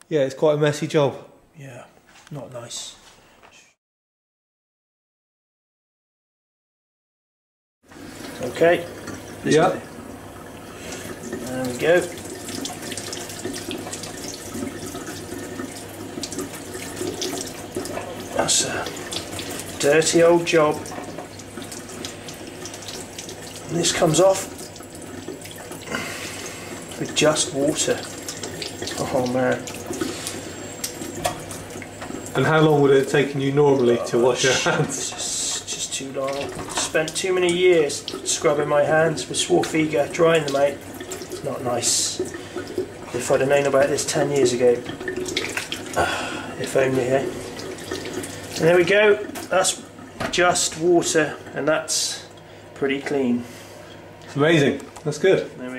Yeah, it's quite a messy job. Yeah, not nice. Okay. Yeah. There we go. That's a dirty old job. And this comes off with just water. Oh man. And how long would it have taken you normally to wash your hands? Just too long. Spent too many years scrubbing my hands with Swarthega, drying them out. Not nice. If I'd have known about this 10 years ago. If only, eh? And there we go. That's just water, and that's pretty clean. It's amazing. That's good. There we